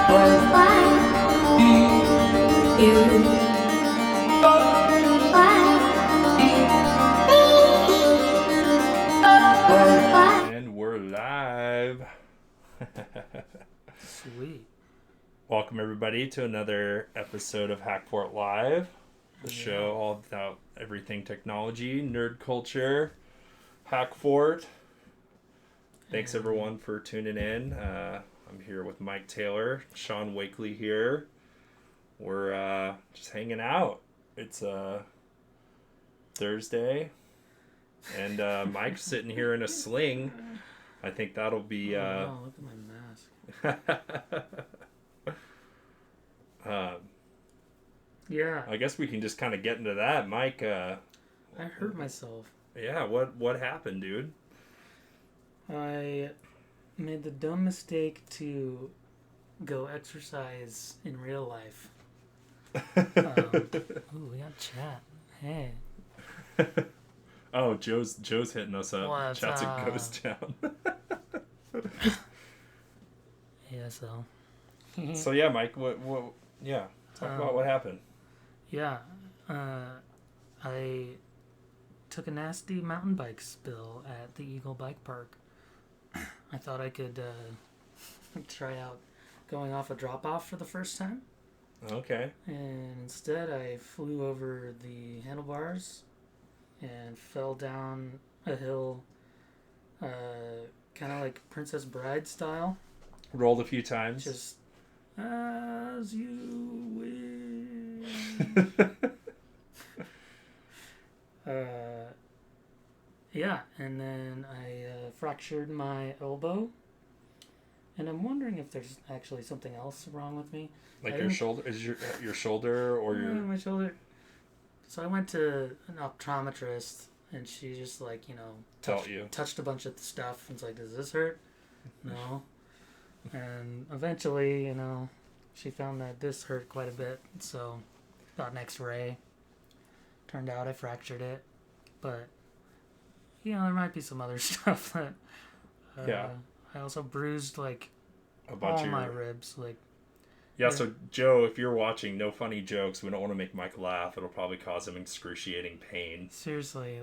And we're live. Sweet. Welcome everybody to another episode of Hackfort Live, the show all about everything technology, nerd culture, Hackfort. Thanks everyone for tuning in. I'm here with Mike Taylor, Sean Wakely here. We're just hanging out. It's Thursday, and Mike's sitting here in a sling. I think that'll be. Oh, look at my mask. Yeah. I guess we can just kind of get into that, Mike. I hurt myself. Yeah, what happened, dude? I made the dumb mistake to go exercise in real life. Ooh, we got chat. Hey. Oh, Joe's hitting us up. What's Chat's up? a ghost town. Yeah, so. So yeah, Mike, what talk about what happened. Yeah. I took a nasty mountain bike spill at the Eagle Bike Park. I thought I could try out going off a drop-off for the first time. Okay. And instead I flew over the handlebars and fell down a hill, kind of like Princess Bride style. Rolled a few times. Just as you wish. Yeah, and then I fractured my elbow. And I'm wondering if there's actually something else wrong with me. Like your shoulder? Is your shoulder or your... my shoulder. So I went to an optometrist, and she just touched a bunch of stuff, and was like, "Does this hurt?" No. And eventually, she found that this hurt quite a bit, so got an X-ray. Turned out I fractured it, but there might be some other stuff that. I also bruised a bunch of my ribs, Yeah, so Joe, if you're watching, no funny jokes. We don't want to make Mike laugh. It'll probably cause him excruciating pain. Seriously,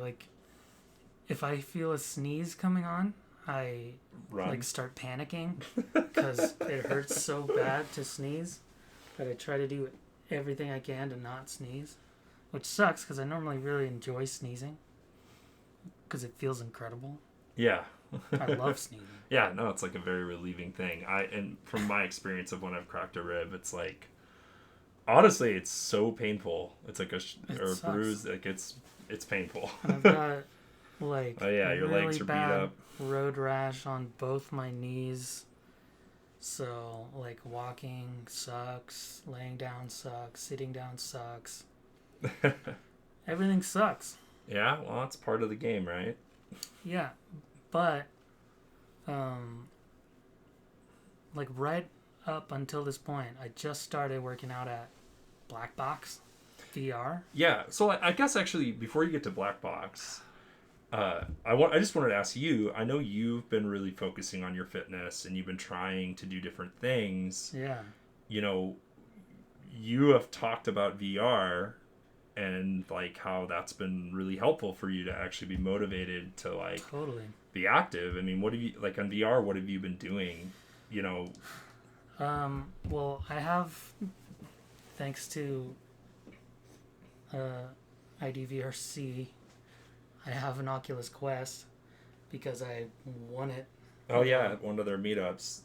if I feel a sneeze coming on, I run. Start panicking because it hurts so bad to sneeze that I try to do everything I can to not sneeze, which sucks because I normally really enjoy sneezing because it feels incredible. Yeah. I love sneezing. Yeah, no, it's a very relieving thing. And from my experience of when I've cracked a rib, it's honestly, it's so painful. It's a bruise. It's painful. I've got your legs are beat up. Road rash on both my knees. So walking sucks, laying down sucks, sitting down sucks. Everything sucks. Yeah, well, that's part of the game, right? Yeah, but right up until this point, I just started working out at Black Box VR. Yeah, so I guess actually before you get to Black Box, I just wanted to ask you. I know you've been really focusing on your fitness and you've been trying to do different things. Yeah. You have talked about VR and how that's been really helpful for you to actually be motivated to totally be active. I mean, what have you on VR? What have you been doing? Well, I have, thanks to IDVRC, I have an Oculus Quest because I won it. Oh yeah, at one of their meetups.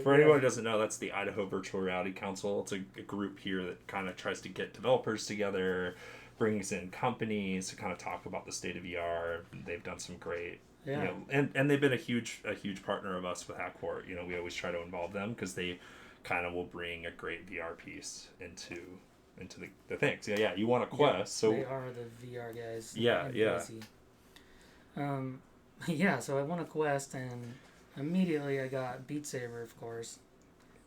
For anyone who doesn't know, that's the Idaho Virtual Reality Council. It's a group here that kind of tries to get developers together, brings in companies to kind of talk about the state of VR. They've done some great, and they've been a huge partner of us with Hackfort. We always try to involve them because they kind of will bring a great VR piece into the things. Yeah, you want a Quest, so they are the VR guys. Yeah. Boise. So I won a Quest and immediately I got Beat Saber, of course,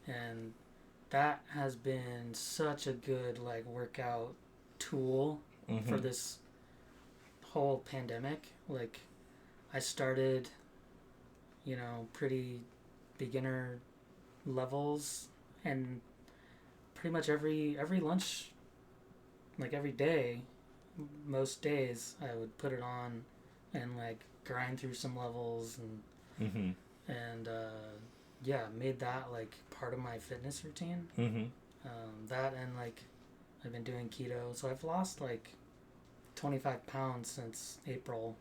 and that has been such a good workout tool for this whole pandemic. I started, pretty beginner levels and pretty much every lunch, like every day, most days I would put it on and like grind through some levels and yeah, made that like part of my fitness routine. That and like I've been doing keto, so I've lost like 25 pounds since April.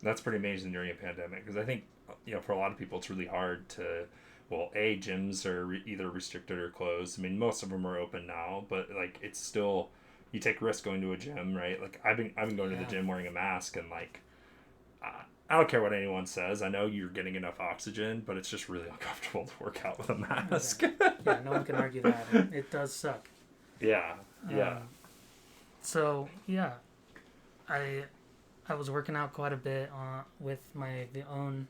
That's pretty amazing during a pandemic, because I think, you know, for a lot of people it's really hard to, well, gyms are either restricted or closed. I mean, most of them are open now, but like it's still, you take risk going to a gym, right? Like I've been going to the gym wearing a mask, and like I don't care what anyone says. I know you're getting enough oxygen, but it's just really uncomfortable to work out with a mask. Yeah, no one can argue that. It does suck. Yeah. So yeah, I was working out quite a bit with my own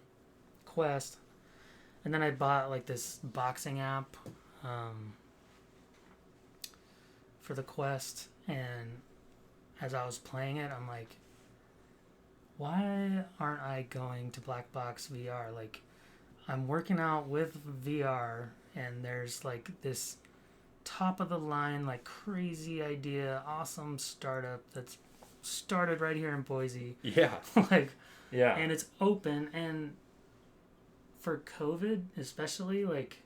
Quest, and then I bought like this boxing app for the Quest, and as I was playing it, I'm like, why aren't I going to Black Box VR? Like, I'm working out with VR, and there's like this top of the line, like crazy idea, awesome startup that's started right here in Boise. Yeah. Like, yeah. And it's open, and for COVID especially, like,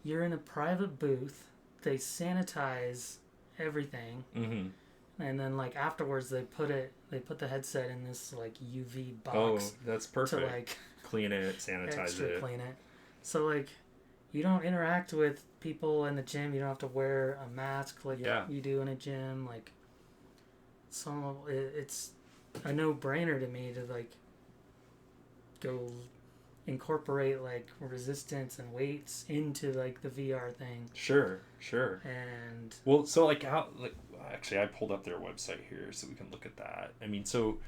you're in a private booth, they sanitize everything, and then like afterwards they put the headset in this like UV box. Oh, that's perfect. To like clean it, sanitize it. Clean it. So like you don't interact with people in the gym. You don't have to wear a mask like you do in a gym. Like, it's a no-brainer to me to like go incorporate like resistance and weights into like the VR thing. Sure. And well, so like how, like, actually I pulled up their website here so we can look at that. I mean, so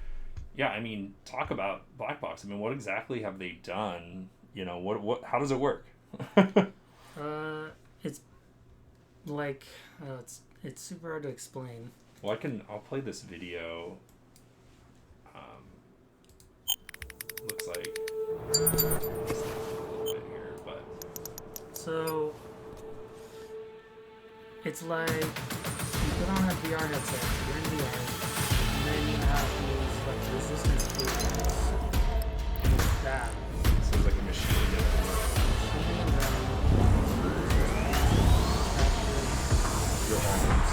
yeah, I mean, talk about Black Box. I mean, what exactly have they done? You know, what how does it work? It's like it's super hard to explain. Well, I'll play this video. Looks like just a little bit here, but so it's like you put on a VR headset, you're in VR, and then you have these like resistance movements. That. So it's like a machine. Your arms.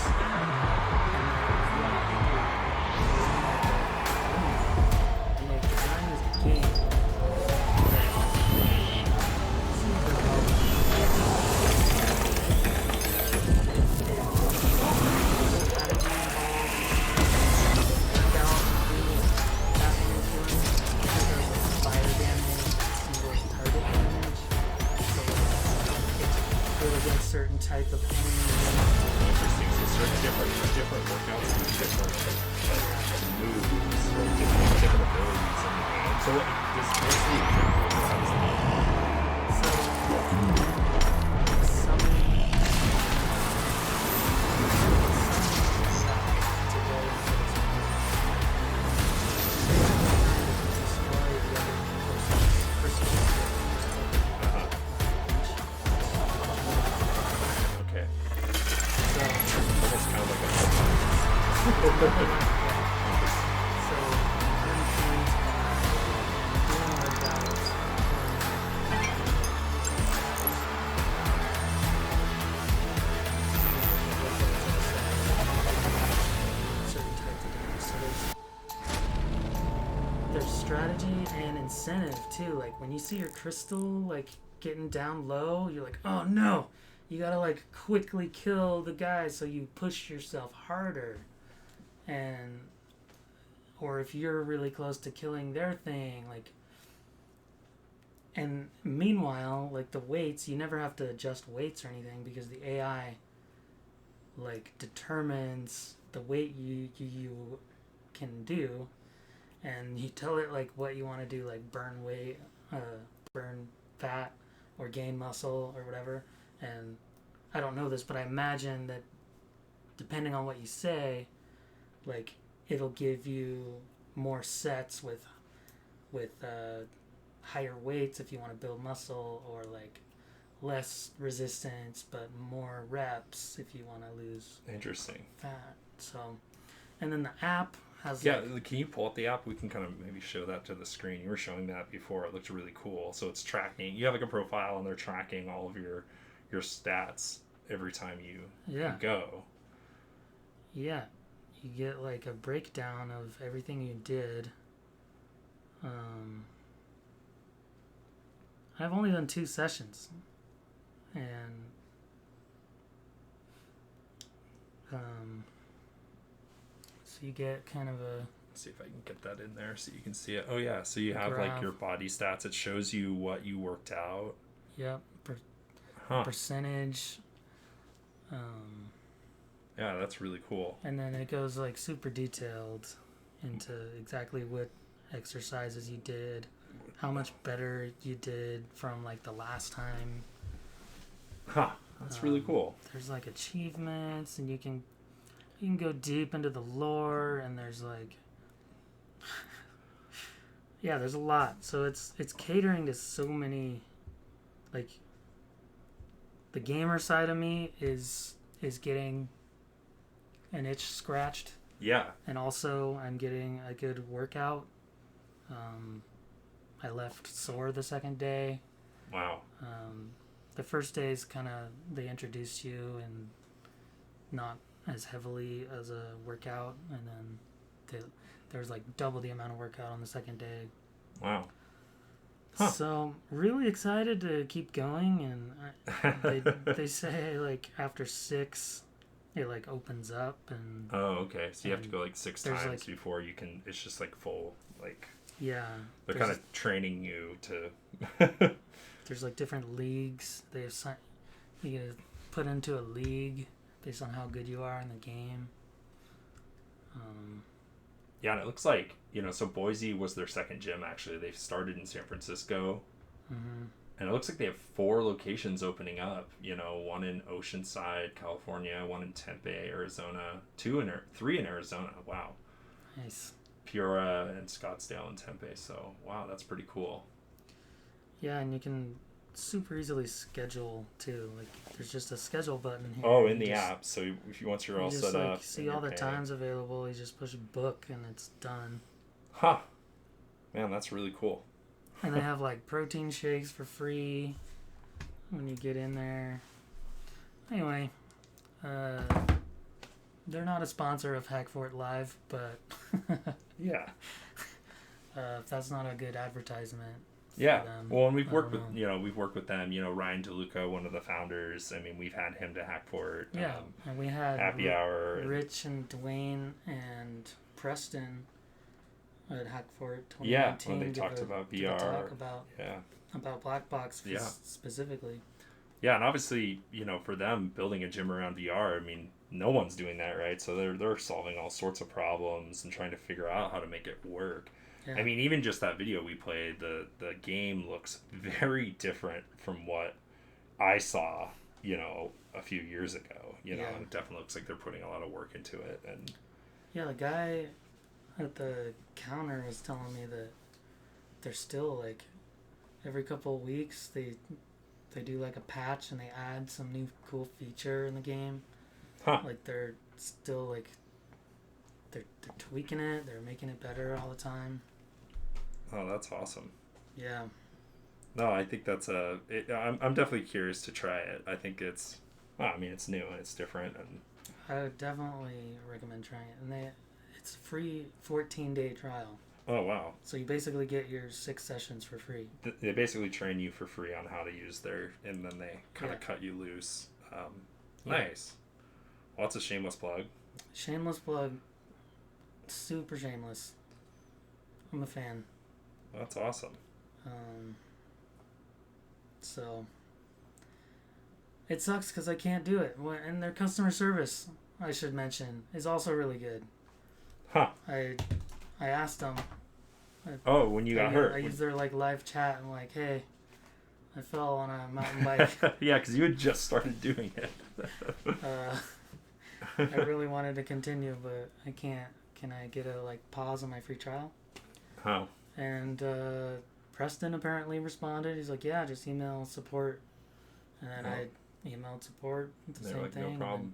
Certain type of pain. Interesting. So different workouts with different moves or different abilities in the game. So what's the example? How does it strategy and incentive too. Like when you see your crystal like getting down low, you're like, oh no, you gotta like quickly kill the guy, so you push yourself harder. And or if you're really close to killing their thing, like, and meanwhile, like the weights, you never have to adjust weights or anything because the AI like determines the weight you can do, and you tell it like what you want to do, like burn weight, burn fat, or gain muscle or whatever. And I don't know this, but I imagine that depending on what you say, like it'll give you more sets with higher weights if you want to build muscle, or like less resistance but more reps if you want to lose Interesting. fat. So, and then the app has can you pull up the app? We can kind of maybe show that to the screen. You were showing that before. It looked really cool. So it's tracking. You have like a profile, and they're tracking all of your stats every time you go. Yeah, you get like a breakdown of everything you did. I've only done 2 sessions, and so you get kind of a... Let's see if I can get that in there so you can see it. Oh yeah, so you have graph. Like your body stats. It shows you what you worked out. Yep. Percentage. Yeah, that's really cool. And then it goes like super detailed into exactly what exercises you did, how much better you did from like the last time. That's really cool. There's like achievements, and you can go deep into the lore, and there's like there's a lot. So it's catering to so many, like, the gamer side of me is getting an itch scratched. Yeah. And also I'm getting a good workout. I left sore the second day. Wow. The first day is kind of, they introduce you and not as heavily as a workout, and then there's like double the amount of workout on the second day. Wow. So really excited to keep going, and they say like after 6 it like opens up, and okay, so you have to go like 6 times like, before you can. It's just like full, like, yeah, they're kind of training you to there's like different leagues. They have you get put into a league based on how good you are in the game. Yeah, and it looks like, so Boise was their second gym, actually. They've started in San Francisco. Mm-hmm. And it looks like they have 4 locations opening up. One in Oceanside, California, 1 in Tempe, Arizona, 3 in Arizona. Wow. Nice. Piura and Scottsdale and Tempe. So, wow, that's pretty cool. Yeah, and you can super easily schedule too. Like, there's just a schedule button here. Oh, in the app. So once you're all set up, see all the times available. You just push book and it's done. Man, that's really cool. And they have like protein shakes for free when you get in there. Anyway, they're not a sponsor of Hackfort Live, but yeah, if that's not a good advertisement. Yeah, well, and we've worked with them. Ryan DeLuca, one of the founders. I mean, we've had him to Hackfort. Yeah, and we had Happy Hour. Rich and Dwayne and Preston at Hackfort 2019. Yeah, when they talked about VR. Talk about, yeah. About Black Box specifically. Yeah, and obviously, for them building a gym around VR, I mean, no one's doing that, right? So they're solving all sorts of problems and trying to figure out how to make it work. Yeah. I mean, even just that video we played, the game looks very different from what I saw, a few years ago. And it definitely looks like they're putting a lot of work into it. And yeah, the guy at the counter was telling me that they're still like every couple of weeks they do like a patch and they add some new cool feature in the game. Like they're still like they're tweaking it, they're making it better all the time. Oh, that's awesome. Yeah. No, I think that's I'm definitely curious to try it. I think it's new and it's different, and I would definitely recommend trying it. And it's a free 14-day trial. Oh, wow. So you basically get your 6 sessions for free. They basically train you for free on how to use and then they kind of cut you loose. Nice. Well, that's a shameless plug. Shameless plug. Super shameless. I'm a fan. That's awesome. So it sucks because I can't do it. And their customer service, I should mention, is also really good. I asked them. When you got hurt. I used their live chat and hey, I fell on a mountain bike. Yeah, because you had just started doing it. I really wanted to continue, but I can't. Can I get a pause on my free trial? How? And Preston apparently responded. He's like, yeah, just email support And then I emailed support, the same like, thing. No problem.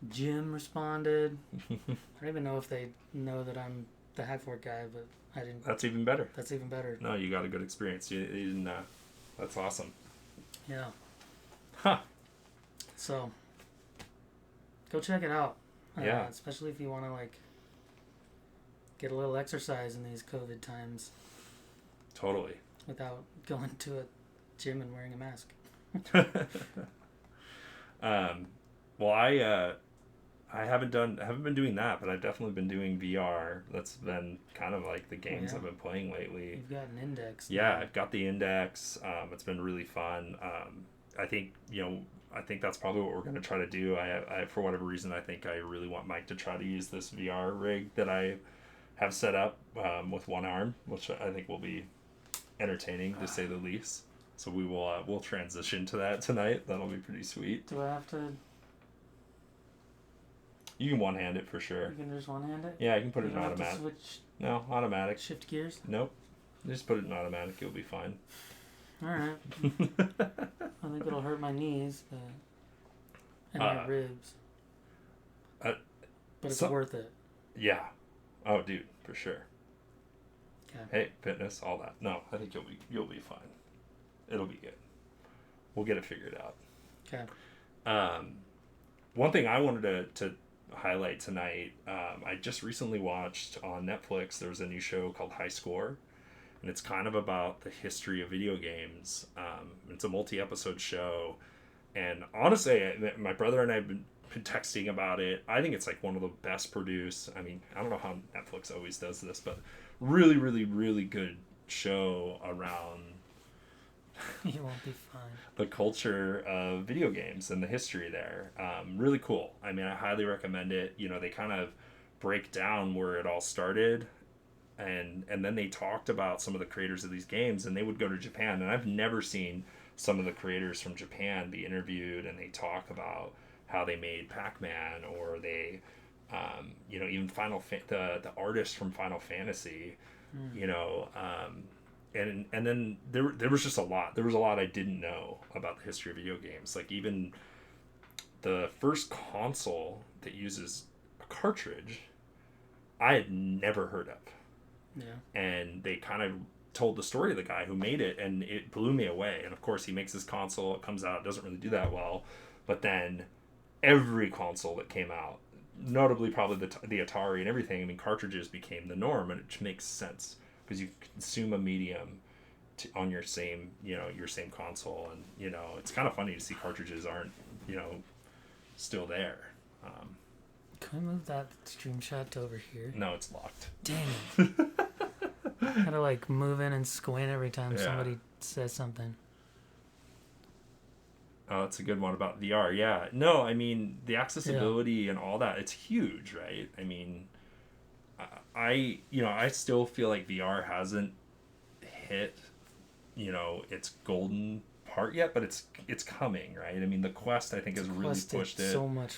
Jim responded. I don't even know if they know that I'm the Hackfort guy, but I didn't. That's even better. That's even better. No, you got a good experience. You didn't. That's awesome. Yeah. Huh. So, go check it out. Yeah. Especially if you want to like get a little exercise in these COVID times. Totally. Without going to a gym and wearing a mask. Well, I haven't been doing that, but I've definitely been doing VR. That's been kind of like the games I've been playing lately. You've got an Index. Yeah, I've got the Index. It's been really fun. I think that's probably what we're going to try to do. I for whatever reason, I think I really want Mike to try to use this VR rig that I have set up with one arm, which I think will be entertaining to say the least. So we'll transition to that tonight. That'll be pretty sweet. Do I have to? You can one-hand it for sure. You can just one-hand it? Yeah, you can put it in automatic. Switch. No, automatic. Shift gears? Nope. Just put it in automatic. It'll be fine. Alright. I think it'll hurt my knees, and my ribs. But it's worth it. Yeah. Oh, dude, for sure. Okay. Hey, fitness, all that. No, I think you'll be fine. It'll be good. We'll get it figured out. Okay. One thing I wanted to highlight tonight, I just recently watched on Netflix, there was a new show called High Score, and it's kind of about the history of video games. It's a multi-episode show, and honestly, my brother and I have been texting about it. I think it's like one of the best produced. I mean, I don't know how Netflix always does this, but really, really, really good show around you won't be fine. the culture of video games and the history there. Really cool. I mean, I highly recommend it. You know, they kind of break down where it all started, and then they talked about some of the creators of these games, and they would go to Japan, and I've never seen some of the creators from Japan be interviewed, and they talk about how they made Pac-Man, or they even the artist from Final Fantasy, and then there was just a lot. There was a lot I didn't know about the history of video games. Like even the first console that uses a cartridge, I had never heard of. Yeah. And they kind of told the story of the guy who made it, and it blew me away. And of course, he makes this console. It comes out, it doesn't really do that well, but then every console that came out, notably probably the Atari and everything, I mean, cartridges became the norm, and it makes sense because you consume a medium on your same console, and it's kind of funny to see cartridges aren't still there. Can we move that stream shot to over here? No, it's locked. Dang it. I gotta like move in and squint every time somebody says something. Oh, that's a good one about VR. Yeah. No, I mean, the accessibility and all that, it's huge, right? I mean, I still feel like VR hasn't hit, its golden part yet, but it's coming, right? I mean, the Quest, I think, has really pushed it. So much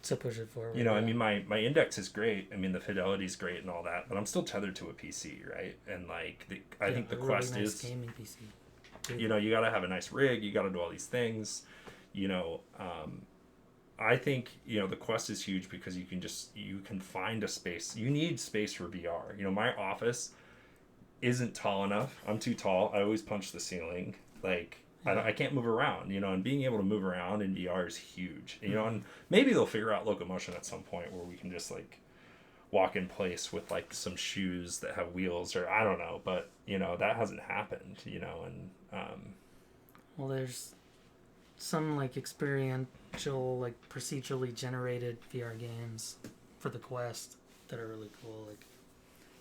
to push it forward. I mean, my Index is great. I mean, the fidelity's great and all that, but I'm still tethered to a PC, right? And like, I think the Quest really nice is gaming PC. You gotta have a nice rig. You gotta do all these things. I think the Quest is huge because you can find a space. You need space for VR. My office isn't tall enough. I'm too tall. I always punch the ceiling. Like I can't move around. And being able to move around in VR is huge. And maybe they'll figure out locomotion at some point where we can just like walk in place with like some shoes that have wheels, or I don't know, but that hasn't happened. Well, there's some like experiential, like procedurally generated VR games for the Quest that are really cool. Like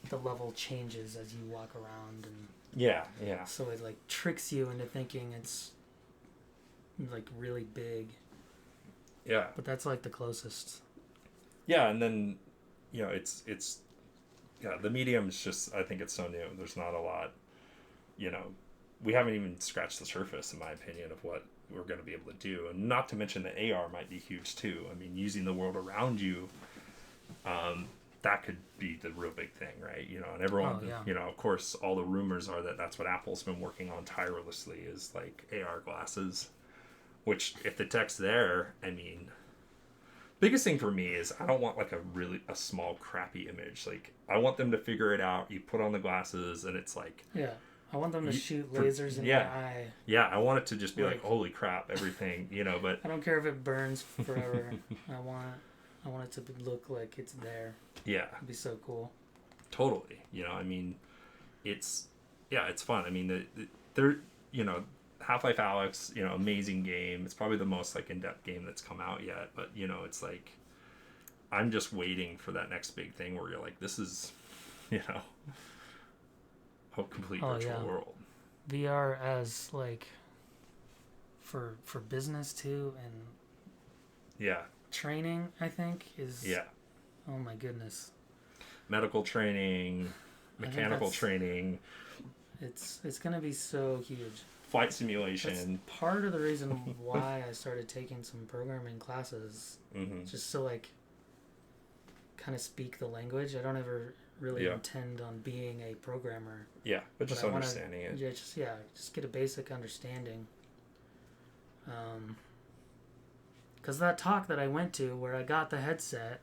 the level changes as you walk around, and yeah. So it like tricks you into thinking it's like really big. Yeah. But that's like the closest. Yeah, and then it's the medium's just, I think it's so new. There's not a lot. We haven't even scratched the surface, in my opinion, of what we're going to be able to do. And not to mention that AR might be huge too. I mean, using the world around you, that could be the real big thing, right? And everyone, of course, all the rumors are that that's what Apple's been working on tirelessly, is like AR glasses. which if the tech's there, I mean, biggest thing for me is I don't want like a small crappy image. Like I want them to figure it out. You put on the glasses and it's like, yeah, I want them to shoot lasers in my eye. Yeah, I want it to just be like holy crap, everything, you know. But I don't care if it burns forever. I want it to look like it's there. Yeah, it'd be so cool. Totally, you know. I mean, it's fun. I mean, they're you know, Half-Life Alyx, you know, amazing game. It's probably the most like in-depth game that's come out yet. But you know, it's like I'm just waiting for that next big thing where you're like, this is, you know, a complete virtual world. VR as like for business too, and training, I think is oh my goodness. Medical training, mechanical training. It's gonna be so huge. Flight simulation. That's part of the reason why I started taking some programming classes, just to like kind of speak the language. I don't ever really intend on being a programmer. Yeah, but just understanding it. Yeah, just get a basic understanding. Because that talk that I went to where I got the headset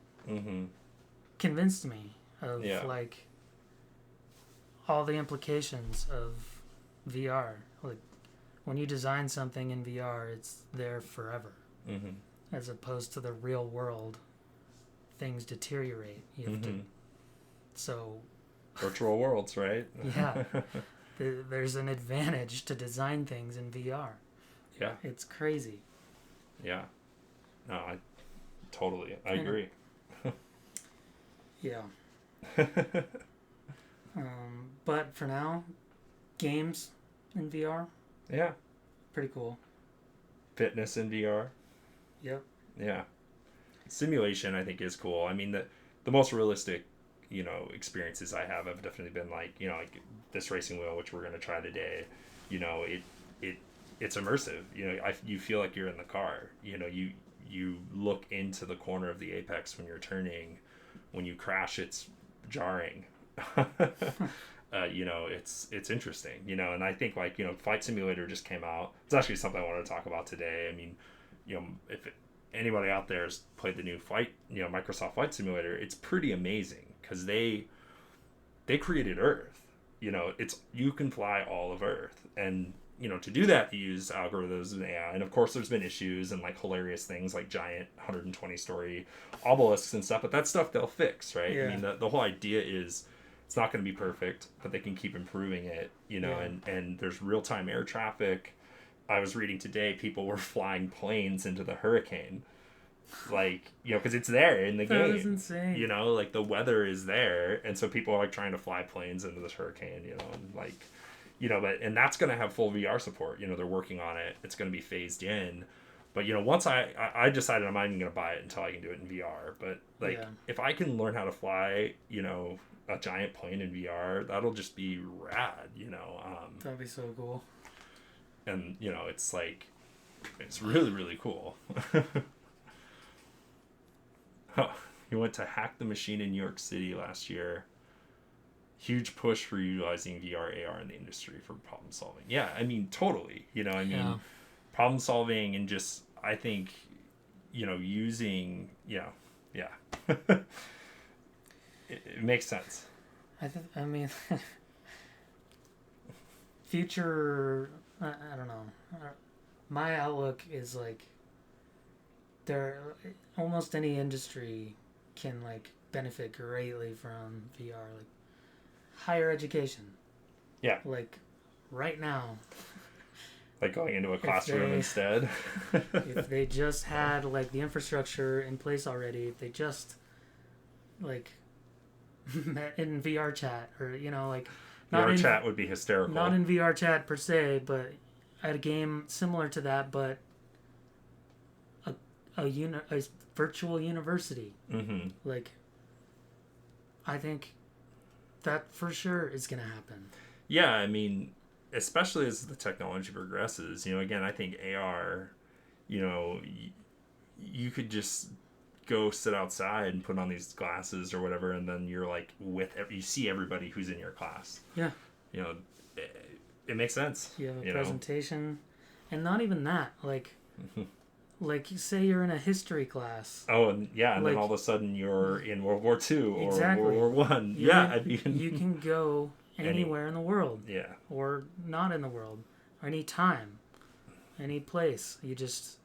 convinced me of like all the implications of VR. Like when you design something in VR, it's there forever, as opposed to the real world. Things deteriorate. You have to. So. Virtual worlds, right? Yeah. There's an advantage to design things in VR. Yeah. It's crazy. Yeah. No, I agree. Yeah. But for now, games in VR. Yeah. Pretty cool. Fitness in VR. Yep. Yeah. Simulation, I think, is cool. I mean, the most realistic, you know, experiences I have definitely been like, you know, like this racing wheel, which we're going to try today. You know, it's immersive. You know, you feel like you're in the car. You know, you look into the corner of the apex when you're turning. When you crash, it's jarring. You know, it's interesting. You know, and I think like, you know, Flight Simulator just came out. It's actually something I wanted to talk about today. I mean, you know, if anybody out there has played the new Microsoft Flight Simulator, it's pretty amazing because they created Earth. You know, you can fly all of Earth, and you know, to do that, you use algorithms and AI. And of course, there's been issues and like hilarious things like giant 120-story obelisks and stuff. But that stuff they'll fix, right? Yeah. I mean, the whole idea is it's not going to be perfect, but they can keep improving it. You know, and there's real-time air traffic. I was reading today, people were flying planes into the hurricane. Like, you know, because it's there in the game. That is insane. You know, like the weather is there. And so people are like trying to fly planes into this hurricane, you know, and like, you know, and that's going to have full VR support. You know, they're working on it. It's going to be phased in. But, you know, once I decided I'm not even going to buy it until I can do it in VR. But, like, if I can learn how to fly, you know, a giant plane in VR, that'll just be rad, you know. That'd be so cool. And, you know, it's like, it's really, really cool. He went to Hack the Machine in New York City last year. Huge push for utilizing VR, AR in the industry for problem solving. Yeah, I mean, totally. You know, I mean, problem solving and just, I think, you know, using, it makes sense. I mean, future, I don't know. My outlook is like, almost any industry can like benefit greatly from VR, like higher education. Yeah. Like right now. Like going into a classroom instead. If they just had like the infrastructure in place already, if they just like met in VR chat or, you know, like VR chat would be hysterical. Not in VR chat per se, but at a game similar to that, but a virtual university. Like, I think that for sure is going to happen. Yeah, I mean, especially as the technology progresses, you know, again, I think AR, you know, you could just go sit outside and put on these glasses or whatever, and then you're like you see everybody who's in your class. Yeah. You know, it makes sense. You have a presentation, and not even that, like, Like, say you're in a history class. Oh, and yeah, and like, then all of a sudden you're in World War II or exactly. World War I. Yeah, you can go anywhere in the world. Yeah. Or not in the world. Any time. Any place. You just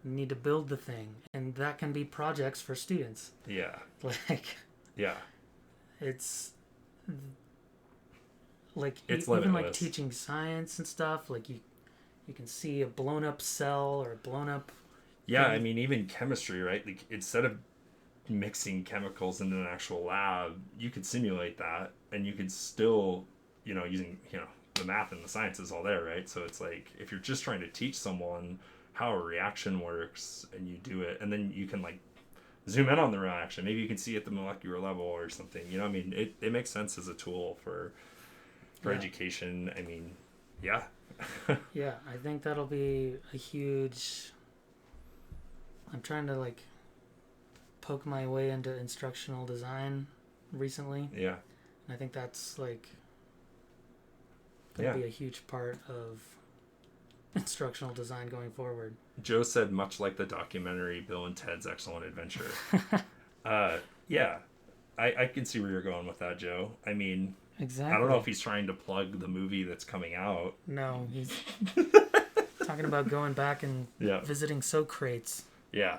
need to build the thing. And that can be projects for students. Yeah. Like... Yeah. It's... Like, it's even limitless. like teaching science and stuff, like you can see a blown up cell or a blown up... Yeah, thing. I mean, even chemistry, right? Like, instead of mixing chemicals in an actual lab, you could simulate that, and you could still, using, the math and the science is all there, right? So it's like, if you're just trying to teach someone how a reaction works, and you do it, and then you can, like, zoom in on the reaction. Maybe you can see at the molecular level or something. I mean, it makes sense as a tool for education. I mean, yeah. Yeah, I think that'll be a huge... I'm trying to, like, poke my way into instructional design recently. Yeah. And I think that's, like, going to be a huge part of instructional design going forward. Joe said, much like the documentary Bill and Ted's Excellent Adventure. Yeah. I can see where you're going with that, Joe. I mean... Exactly. I don't know if he's trying to plug the movie that's coming out. No, he's talking about going back and visiting Socrates. Yeah,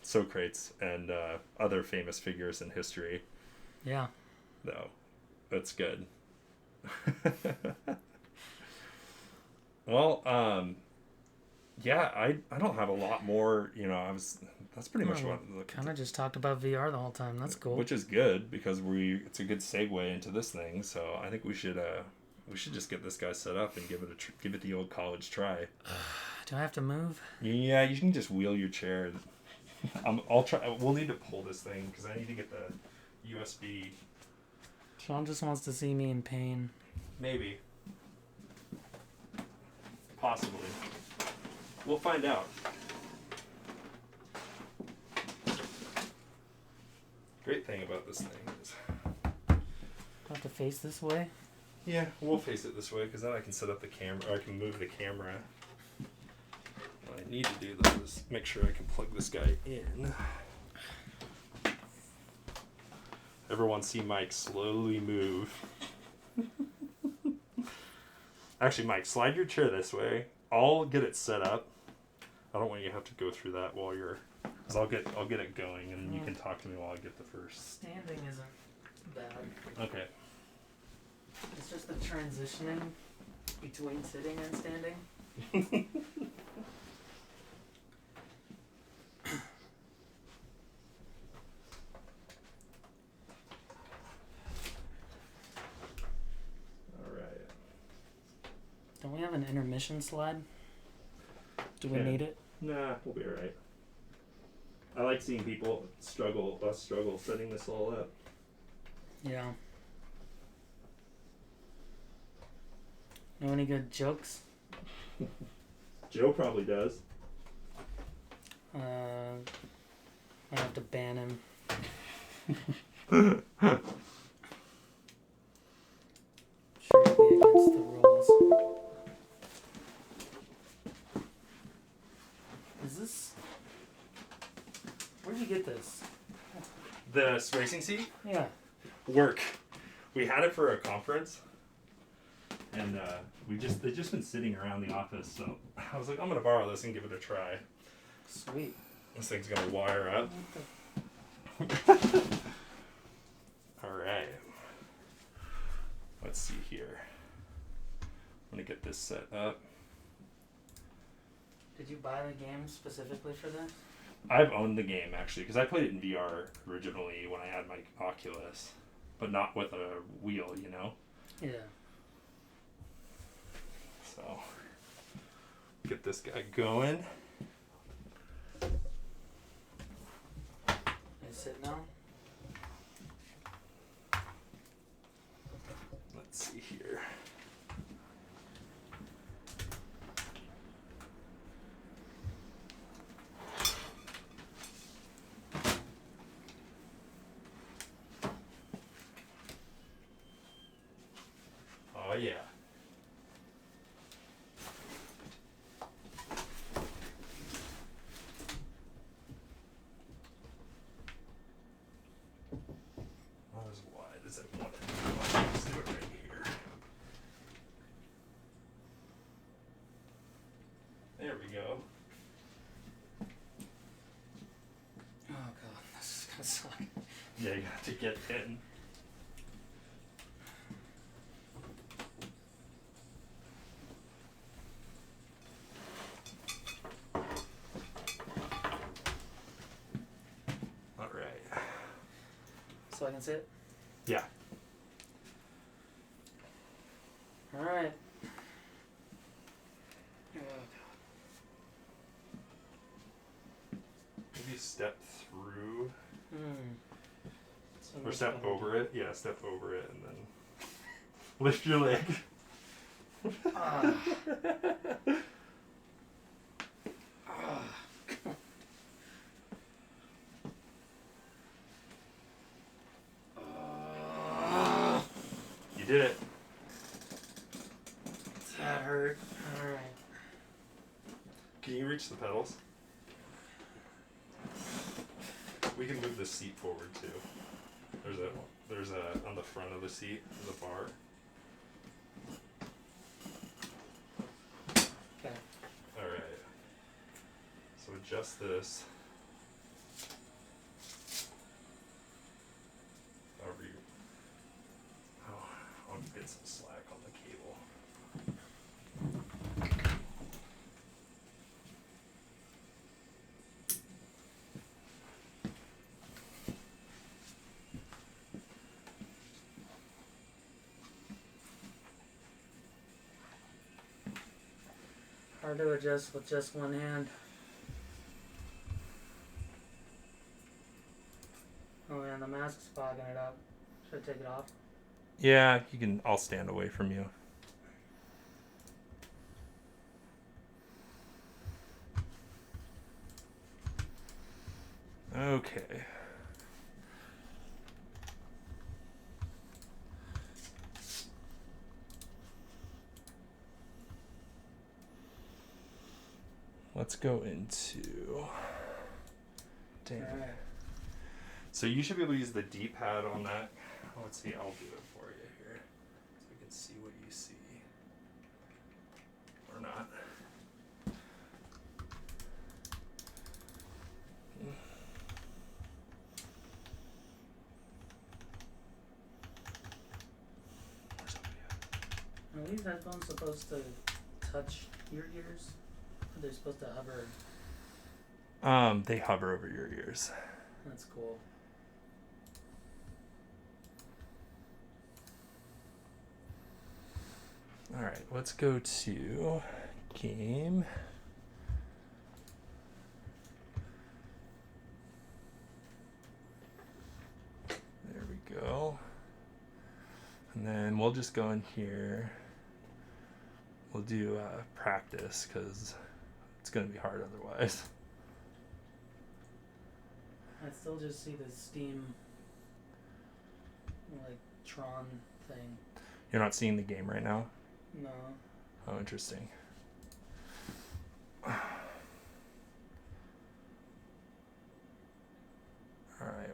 Socrates and other famous figures in history. Yeah. Though, that's good. Well, yeah, I don't have a lot more. That's pretty much what. Kind of just talked about VR the whole time. That's cool. Which is good because it's a good segue into this thing. So I think we should just get this guy set up and give it the old college try. Do I have to move? Yeah, you can just wheel your chair. I'll try. We'll need to pull this thing because I need to get the USB. Sean just wants to see me in pain. Maybe. Possibly. We'll find out. Great thing about this thing is... Do I have to face this way? Yeah, we'll face it this way because then I can set up the camera, or I can move the camera. What I need to do though is make sure I can plug this guy in. Everyone see Mike slowly move. Actually, Mike, slide your chair this way. I'll get it set up. I don't want you to have to go through that while you're... Because I'll get it going, and you can talk to me while I get the first... Standing isn't bad. Okay. It's just the transitioning between sitting and standing. Alright. Don't we have an intermission slide? Do we need it? Nah, we'll be alright. I like seeing people struggle setting this all up. Yeah. Know any good jokes? Joe probably does. I have to ban him. Sure, be against the rules. Is this... Where'd you get this? The racing seat? Yeah. Work. We had it for a conference, and they've just been sitting around the office. So I was like, I'm gonna borrow this and give it a try. Sweet. This thing's gonna wire up. All right. Let's see here. I'm gonna get this set up. Did you buy the game specifically for this? I've owned the game actually because I played it in VR originally when I had my Oculus, but not with a wheel, Yeah. So, get this guy going. Can I sit now? Let's see here. Oh yeah. Yeah, you have to get in. All right. So I can sit? Yeah. All right. Maybe step through. So Or step over it. Yeah, step over it and then lift your leg. You did it. That hurt. Alright. Can you reach the pedals? We can move the seat forward too. There's a on the front of the seat, there's a bar. Okay. Alright. So adjust this. However you... Oh, I'll get some slack on the cable. Hard to adjust with just one hand. Oh, and the mask's fogging it up. Should I take it off? Yeah, you can. I'll stand away from you. Okay. Let's go into... Dang. Alright. So you should be able to use the D-pad on that. Let's see, I'll do it for you here. So we can see what you see. Or not. Where's somebody at? Are these headphones supposed to touch your ears? Or they're supposed to hover? They hover over your ears. That's cool. Alright, let's go to game. There we go. And then we'll just go in here. We'll do practice because it's going to be hard otherwise. I still just see the Steam, like, Tron thing. You're not seeing the game right now? No. Oh, interesting. Alright,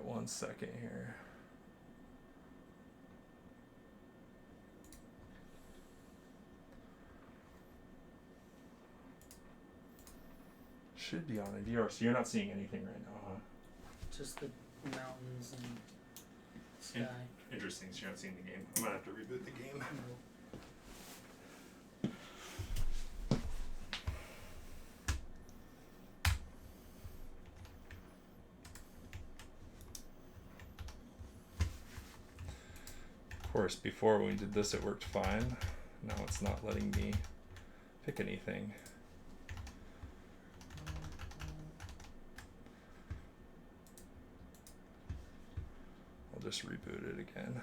1 second here. Should be on a VR, so you're not seeing anything right now, huh? Just the mountains and sky. Interesting, so you're not seeing the game. I'm gonna have to reboot the game. No. Of course, before when we did this, it worked fine. Now it's not letting me pick anything. I'll just reboot it again.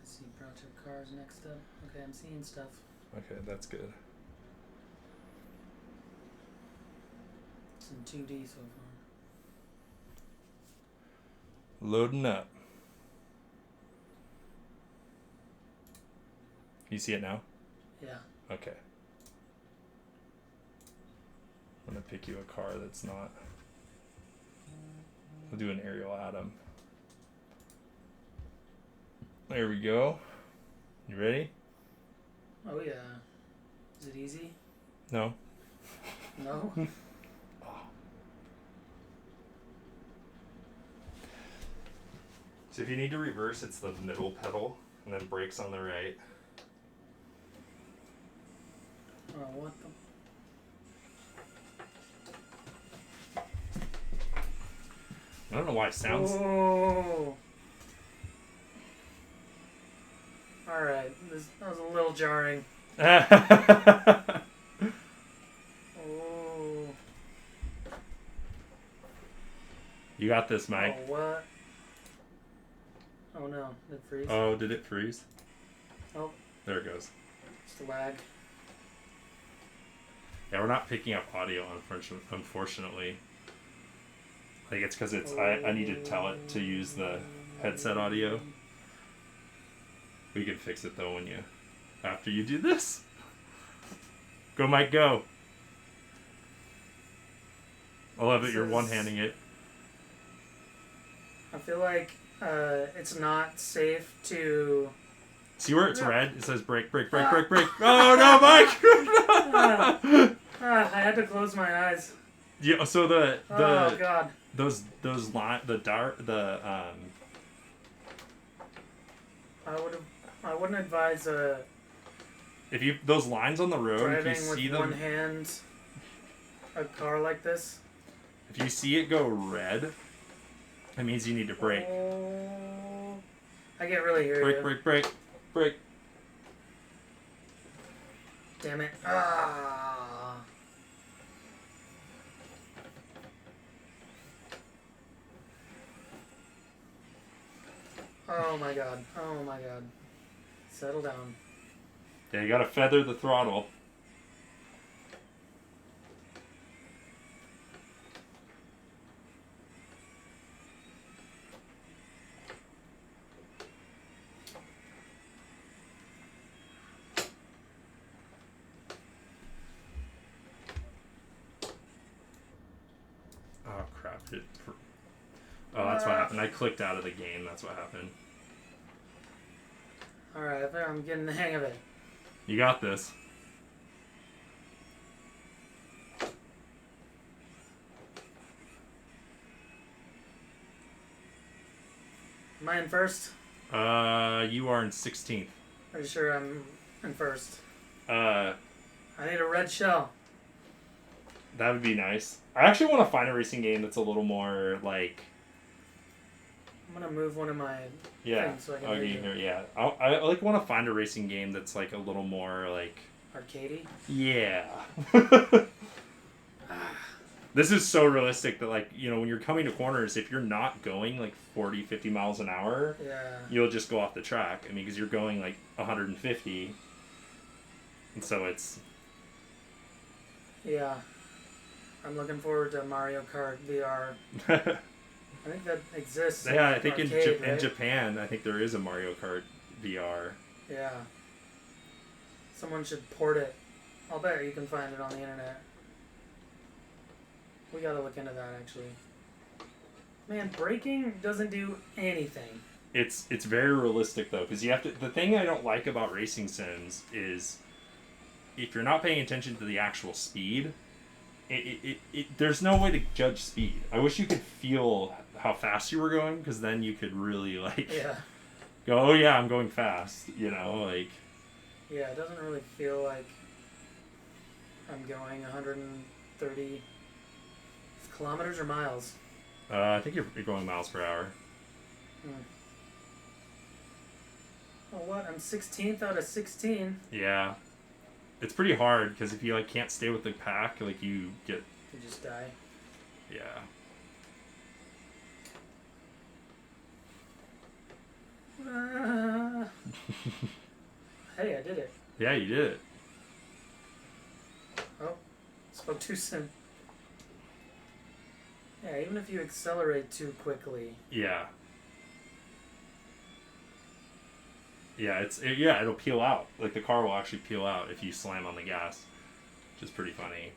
I see project cars next up. Okay, I'm seeing stuff. Okay, that's good. It's in 2D so far. Loading up. You see it now? Yeah. Okay. I'm gonna pick you a car that's not. We'll do an aerial Adam. There we go. You ready? Oh yeah. Is it easy? No. No. So if you need to reverse, it's the middle pedal, and then brakes on the right. Oh, what the... I don't know why it sounds... Oh. Alright, that was a little jarring. Oh. You got this, Mike. Oh, what? Oh no, did it freeze? Oh, did it freeze? Oh. There it goes. Just a lag. Yeah, we're not picking up audio, unfortunately. Like, it's because it's... I need to tell it to use the headset audio. We can fix it, though, when you... After you do this. Go, Mike, go. I love it. You're one-handing it. I feel like it's not safe to... See where it's red? It says brake, brake, brake, brake, brake. Oh, no, Mike! I had to close my eyes. Yeah, so the oh god, those line I wouldn't advise if you those lines on the road, driving if you with see them, one hand a car like this. If you see it go red, that means you need to brake. Oh, I can't really hear brake, you. Brake, brake, brake, brake. Damn it! Ah. Oh my god. Oh my god. Settle down. Yeah, you gotta feather the throttle. Oh crap. Oh, that's what happened. I clicked out of the game. That's what happened. Alright, I think I'm getting the hang of it. You got this. Am I in first? You are in 16th. Are you sure I'm in first? I need a red shell. That would be nice. I actually want to find a racing game that's a little more like... I'm gonna move one of my things so I can read here. Yeah, I like want to find a racing game that's like a little more like arcadey. Yeah. This is so realistic that like when you're coming to corners, if you're not going like 40, 50 miles an hour, you'll just go off the track. I mean, because you're going like 150, and so it's. Yeah, I'm looking forward to Mario Kart VR. I think that exists. Yeah, I think arcade, in Japan, I think there is a Mario Kart VR. Yeah. Someone should port it. I'll bet you can find it on the internet. We gotta look into that, actually. Man, braking doesn't do anything. It's very realistic, though, because you have to... The thing I don't like about racing sims is if you're not paying attention to the actual speed, there's no way to judge speed. I wish you could feel how fast you were going, because then you could really go, oh yeah, I'm going fast, Yeah, it doesn't really feel like I'm going 130 kilometers or miles. I think you're going miles per hour. Oh, what? I'm 16th out of 16. Yeah. It's pretty hard, because if you can't stay with the pack, you get... You just die. Yeah. Hey, I did it. Yeah, you did it. Oh, spoke too soon. Yeah, even if you accelerate too quickly. Yeah. Yeah, it'll peel out. The car will actually peel out if you slam on the gas, which is pretty funny.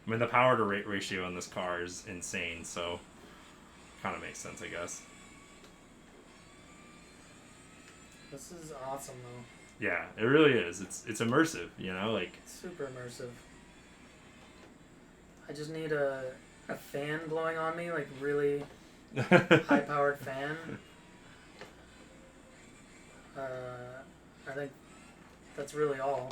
I mean, the power to rate ratio on this car is insane, so kind of makes sense, I guess. This is awesome, though. Yeah, it really is. It's immersive, It's super immersive. I just need a fan blowing on me, like really high-powered fan. I think that's really all.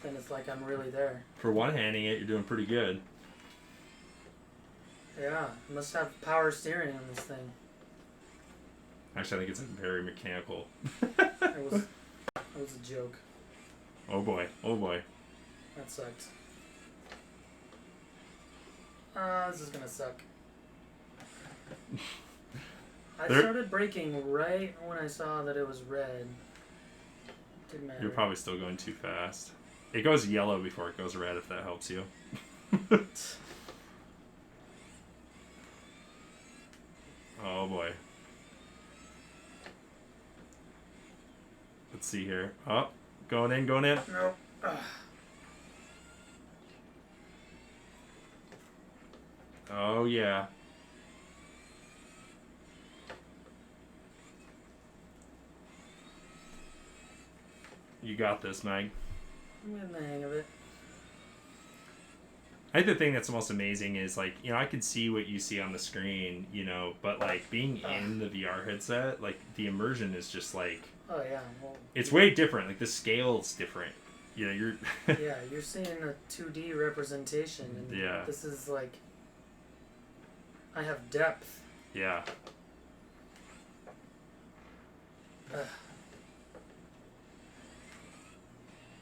Then it's like I'm really there. For one-handing it, you're doing pretty good. Yeah, I must have power steering on this thing. Actually, I think it's very mechanical. It was a joke. Oh boy, oh boy. That sucked. This is gonna suck. I started braking right when I saw that it was red. Didn't matter. You're probably still going too fast. It goes yellow before it goes red, if that helps you. Oh boy. Let's see here. Oh, going in, going in. Nope. Oh yeah. You got this, Meg. I'm getting the hang of it. I think the thing that's the most amazing is, like, you know, I can see what you see on the screen, you know, but, like, being in the VR headset, like, the immersion is just, like... Oh, yeah. Well, it's way different. Like, the scale's different. You know, you're... yeah, you're seeing a 2D representation, and yeah. This is, like... I have depth. Yeah.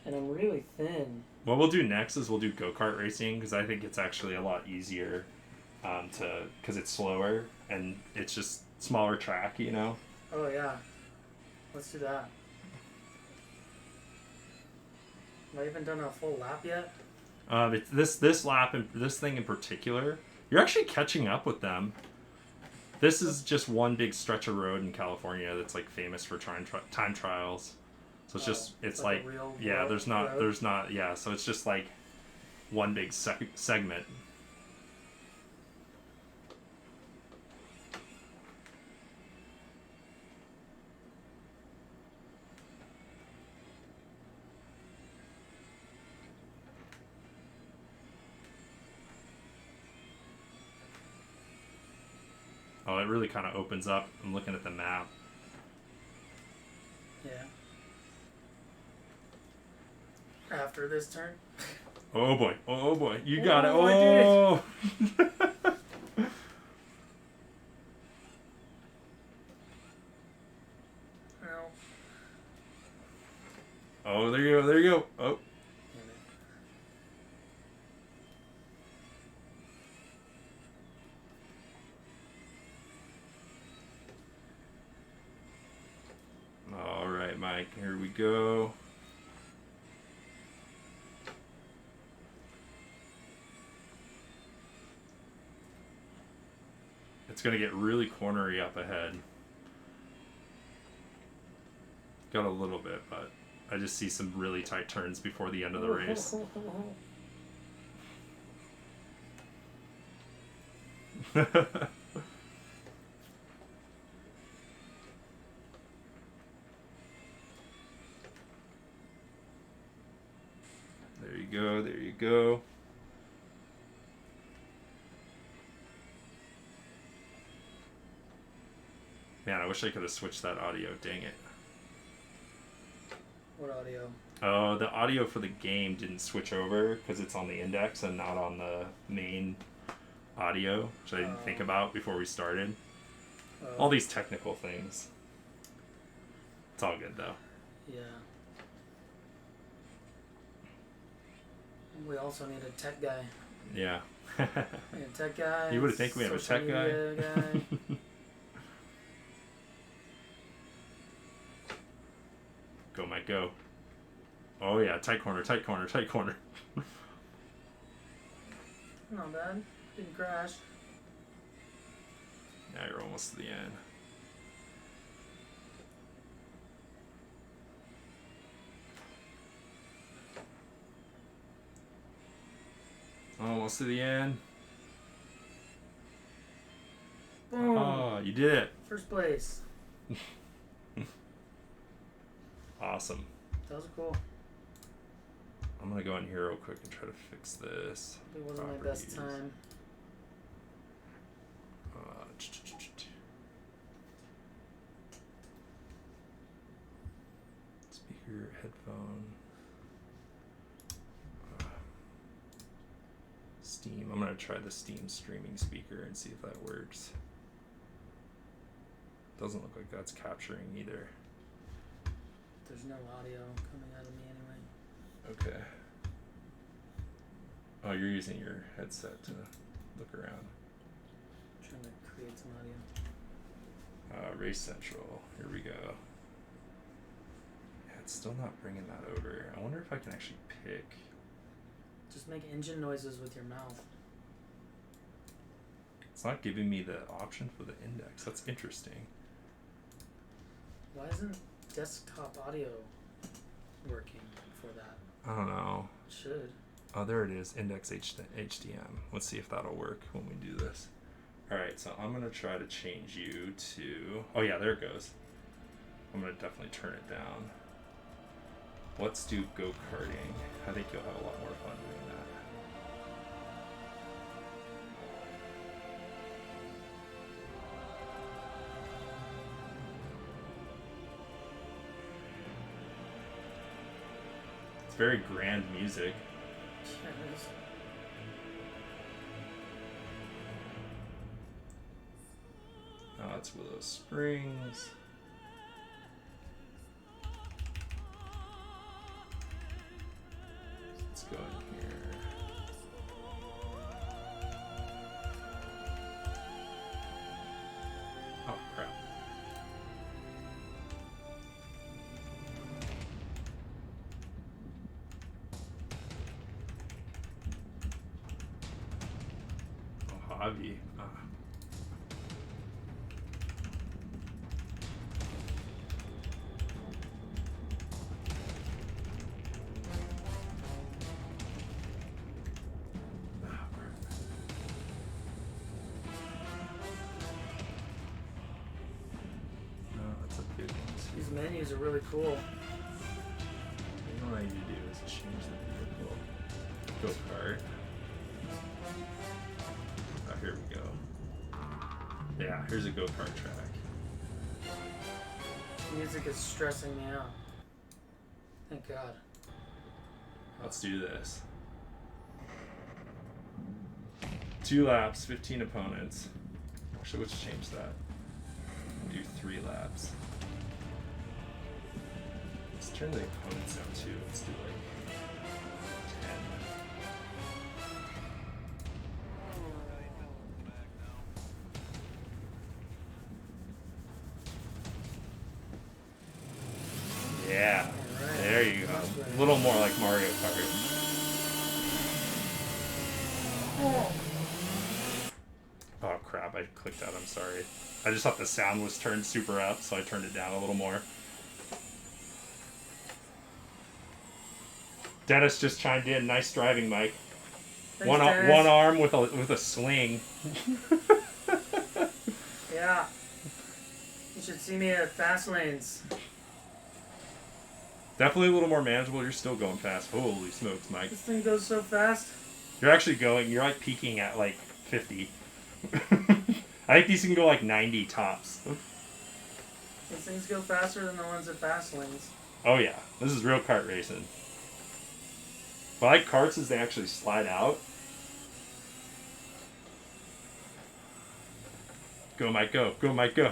And I'm really thin. What we'll do next is we'll do go-kart racing, because I think it's actually a lot easier because it's slower and it's just smaller track, you know? Oh, yeah. Let's do that. Have I even done a full lap yet? This lap and this thing in particular, you're actually catching up with them. This is just one big stretch of road in California that's like famous for time trials. So it's it's like yeah, road, there's not yeah, so it's just like one big segment. Oh, it really kind of opens up. I'm looking at the map. Yeah. After this turn. Oh boy! Oh boy! You got it! Oh! I did it. No. Oh, there you go! There you go! Oh. All right, Mike. Here we go. It's going to get really cornery up ahead. Got a little bit, but I just see some really tight turns before the end of the race. There you go, there you go. Man, I wish I could have switched that audio. Dang it. What audio? Oh, the audio for the game didn't switch over because it's on the index and not on the main audio, which I didn't think about before we started. All these technical things. It's all good, though. Yeah. We also need a tech guy. Yeah. We need a tech guy. You would think we have a tech guy. Go, Mike, go. Oh, yeah. Tight corner, tight corner, tight corner. Not bad. Didn't crash. Now you're almost to the end. Almost to the end. Boom. Oh, you did it. First place. Awesome. That was cool. I'm gonna go in here real quick and try to fix this. It wasn't my best time. Speaker, headphone, Steam. I'm gonna try the Steam streaming speaker and see if that works. Doesn't look like that's capturing either. There's no audio coming out of me anyway. Okay. Oh, you're using your headset to look around. I'm trying to create some audio. Race Central. Here we go. Yeah, it's still not bringing that over. I wonder if I can actually pick. Just make engine noises with your mouth. It's not giving me the option for the index. That's interesting. Why isn't desktop audio working for that? I don't know. It should. Oh, there it is. Index HDM. Let's see if that'll work when we do this. Alright, so I'm going to try to change you to... Oh yeah, there it goes. I'm going to definitely turn it down. Let's do go-karting. I think you'll have a lot more fun doing that. It's very grand music. Oh, that's Willow Springs. Let's go in here. Oh, crap. Oh, Javi. These menus are really cool. What I need to do is change the vehicle. Go-kart. Oh, here we go. Yeah, here's a go-kart track. Music is stressing me out. Thank God. Let's do this. 2 laps, 15 opponents. Actually, let's change that. Do 3 laps. Let's turn the opponents down too. Let's do like 10. Yeah, right. There you go. A little more like Mario Kart. Oh crap, I clicked out, I'm sorry. I just thought the sound was turned super up, so I turned it down a little more. Dennis just chimed in. Nice driving, Mike. Thanks, one arm with a sling. Yeah. You should see me at fast lanes. Definitely a little more manageable. You're still going fast. Holy smokes, Mike. This thing goes so fast. You're actually going. You're like peaking at like 50. I think these can go like 90 tops. These things go faster than the ones at fast lanes. Oh yeah, this is real kart racing. But I like karts as they actually slide out. Go, Mike, go. Go, Mike, go.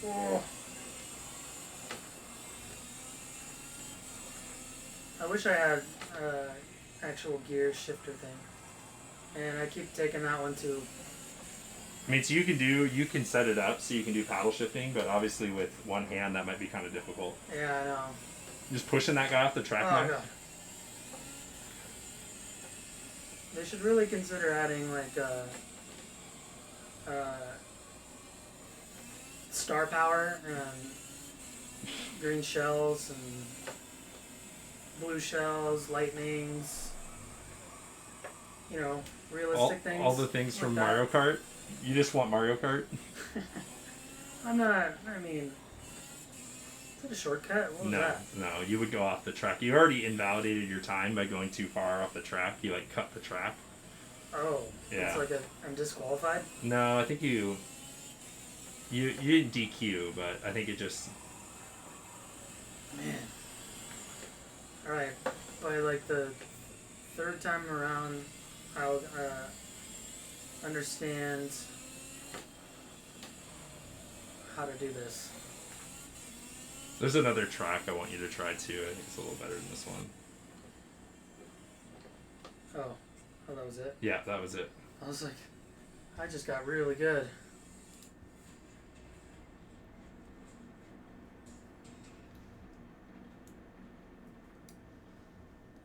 Oh. I wish I had actual gear shifter thing. And I keep taking that one too. I mean, so you can set it up so you can do paddle shifting, but obviously with one hand that might be kind of difficult. Yeah, I know. Just pushing that guy off the track now? God. They should really consider adding like star power and green shells and blue shells, lightnings, you know, realistic things. All the things like from that. Mario Kart? You just want Mario Kart? I mean, Is that a shortcut? What was no, that? No, you would go off the track. You already invalidated your time by going too far off the track. You, like, cut the track. Oh. Yeah. It's like I'm disqualified? No, I think you didn't DQ, but I think it just... Man. Alright. By, like, the third time around, I'll understand how to do this. There's another track I want you to try, too. I think it's a little better than this one. Oh, that was it? Yeah, that was it. I was like, I just got really good.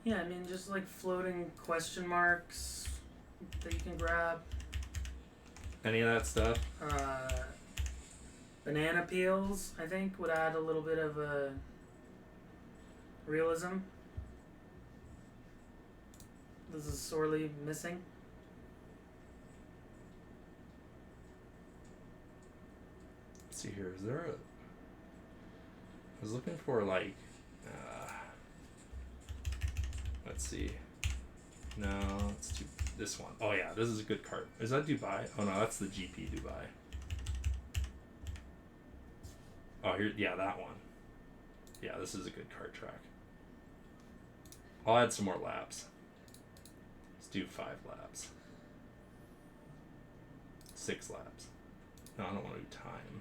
Yeah, I mean, just like floating question marks that you can grab. Any of that stuff? Banana peels, I think, would add a little bit of realism. This is sorely missing. Let's see here. Is there a... I was looking for, like... let's see. No, it's too... This one. Oh, yeah. This is a good cart. Is that Dubai? Oh, no. That's the GP Dubai. Oh, here... Yeah, that one. Yeah, this is a good kart track. I'll add some more laps. Let's do 5 laps. 6 laps. No, I don't want to do time.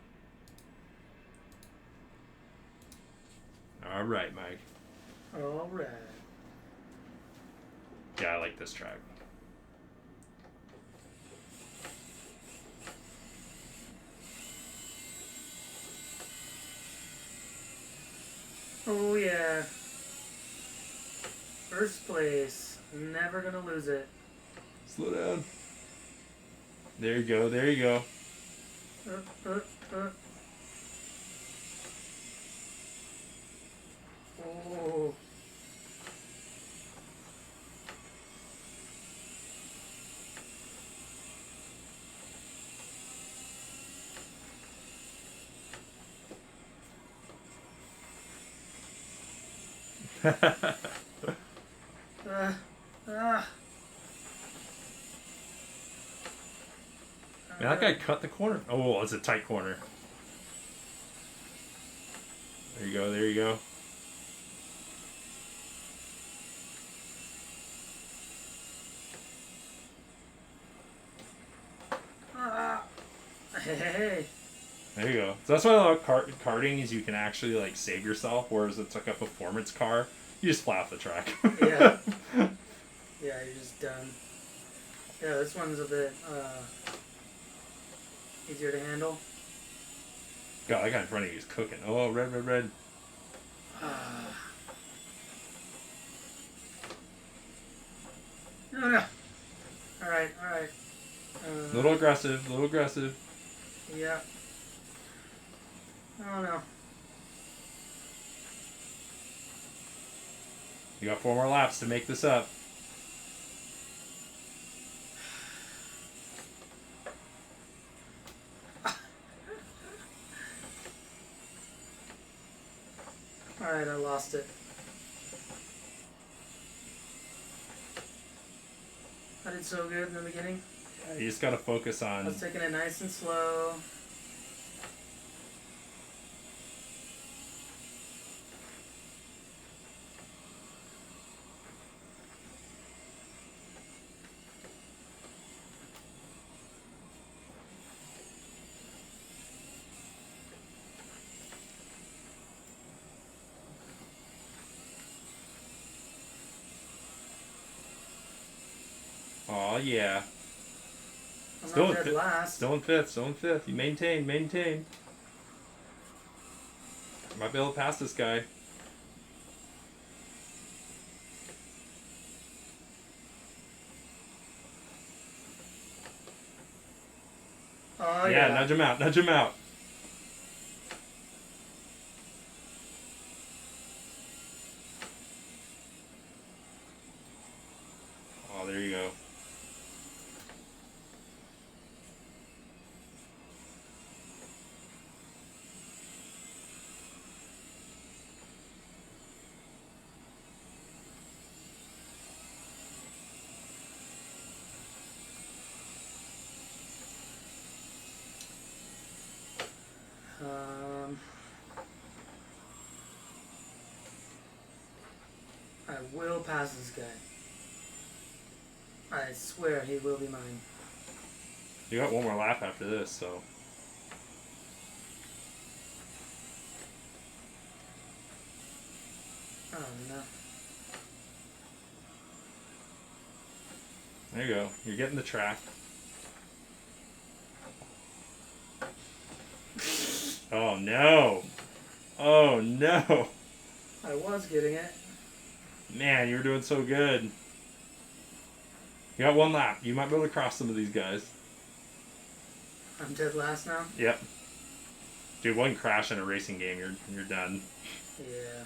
All right, Mike. All right. Yeah, I like this track. Oh, yeah. First place. Never gonna lose it. Slow down. There you go. There you go. Oh. Man, that guy cut the corner. Oh, it's a tight corner. There you go. There you go. Hey. There you go. So that's why I love karting is you can actually like save yourself, whereas it's like a performance car. You just fly off the track. Yeah. Yeah, you're just done. Yeah, this one's a bit easier to handle. God, that guy in front of you is cooking. Oh, red, red, red. No. Alright. Little aggressive, little aggressive. Yeah. Oh no. You got 4 more laps to make this up. Alright, I lost it. I did so good in the beginning. Yeah, you just gotta focus on... I was taking it nice and slow. Oh yeah. I'm Still not dead last. Still in fifth. You maintain. Might be able to pass this guy. Oh yeah, yeah. nudge him out. Oh, there you go. will pass this guy. I swear he will be mine. You got one more lap after this, so. Oh no. There you go. You're getting the track. Oh no. Oh no. I was getting it. Man, you were doing so good. You got one lap. You might be able to cross some of these guys. I'm dead last now? Yep. Dude, one crash in a racing game, you're done. Yeah.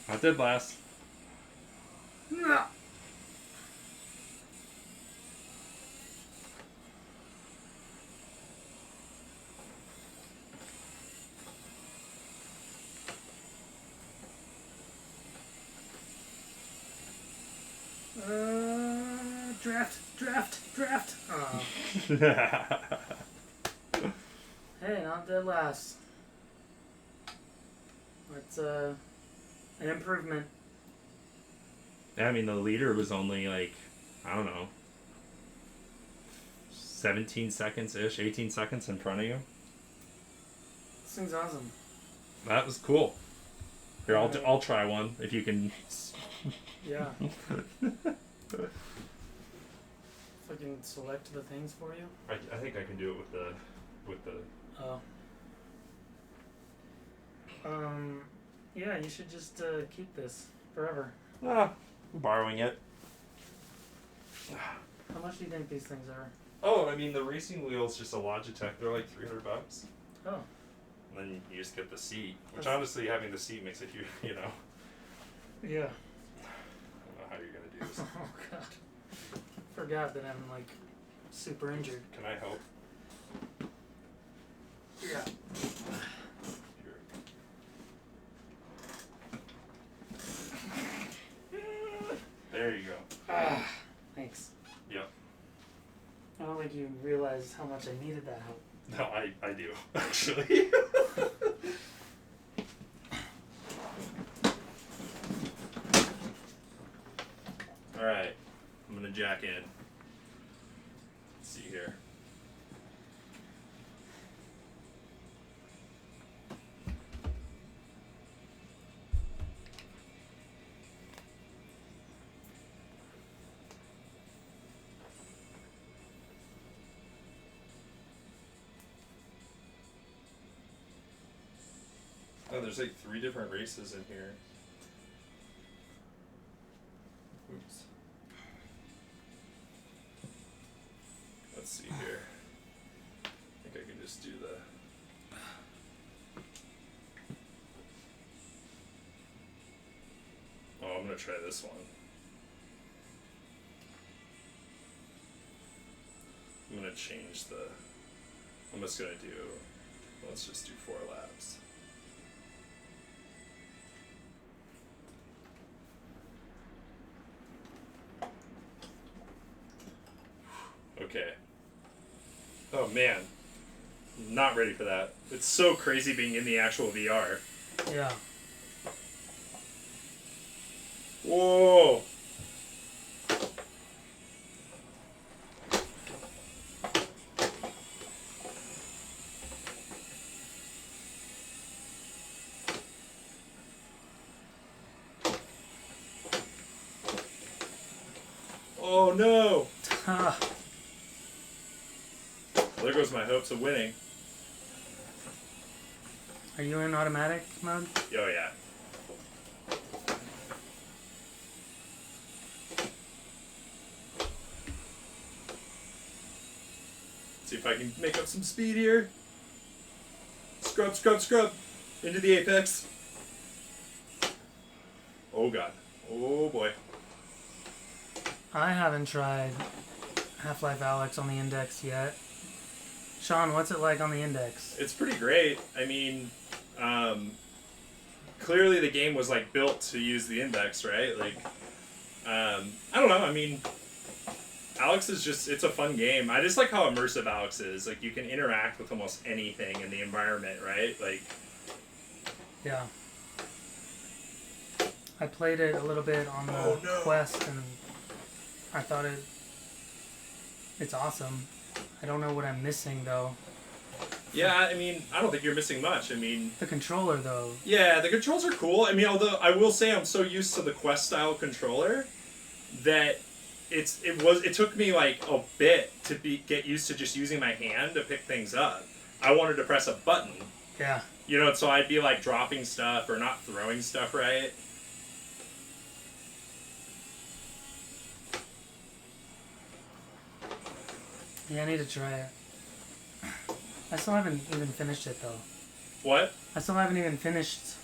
I did last. No. Draft. Oh. Hey, not dead last. It's an improvement. Yeah, I mean, the leader was only like, I don't know, 17 seconds-ish, 18 seconds in front of you. This thing's awesome. That was cool. Here, I'll try one if you can. Yeah. If I can select the things for you. I think I can do it with the. Oh. Yeah, you should just keep this forever. I'm borrowing it. How much do you think these things are? Oh, I mean, the racing wheel's just a Logitech. They're like $300. Oh. And then you just get the seat, which honestly, having the seat makes a huge, you know. Yeah. I don't know how you're gonna do this. Oh God. Forgot that I'm like super injured. Can I help? Yeah. There you go. Thanks. Yep. I don't think you realize how much I needed that help. No, I do, actually. Alright. I'm gonna jack in. Let's see here. Oh, there's like 3 different races in here. Oops. Let's see here. I think I can just do the... Oh, I'm gonna try this one. I'm gonna change the... I'm just gonna do... Let's just do 4 laps. Okay. Oh man. Not ready for that. It's so crazy being in the actual VR. Yeah. Whoa! Oh no! There goes my hopes of winning. Are you in automatic mode? Oh yeah. See if I can make up some speed here. Scrub, scrub, scrub. Into the apex. Oh god. Oh boy. I haven't tried Half-Life Alyx on the Index yet. Sean, what's it like on the Index? It's pretty great. I mean, clearly the game was like built to use the Index, right? Like, I don't know. I mean, Alex is it's a fun game. I just like how immersive Alex is. Like, you can interact with almost anything in the environment, right? Like, yeah. I played it a little bit on the Quest, and I thought it's awesome. I don't know what I'm missing, though. Yeah, I mean, I don't think you're missing much. I mean... The controller, though. Yeah, the controls are cool. I mean, although I will say I'm so used to the Quest-style controller that it took me, like, a bit to get used to just using my hand to pick things up. I wanted to press a button. Yeah. You know, so I'd be, like, dropping stuff or not throwing stuff right. Yeah, I need to try it. I still haven't even finished it, though. What? I still haven't even finished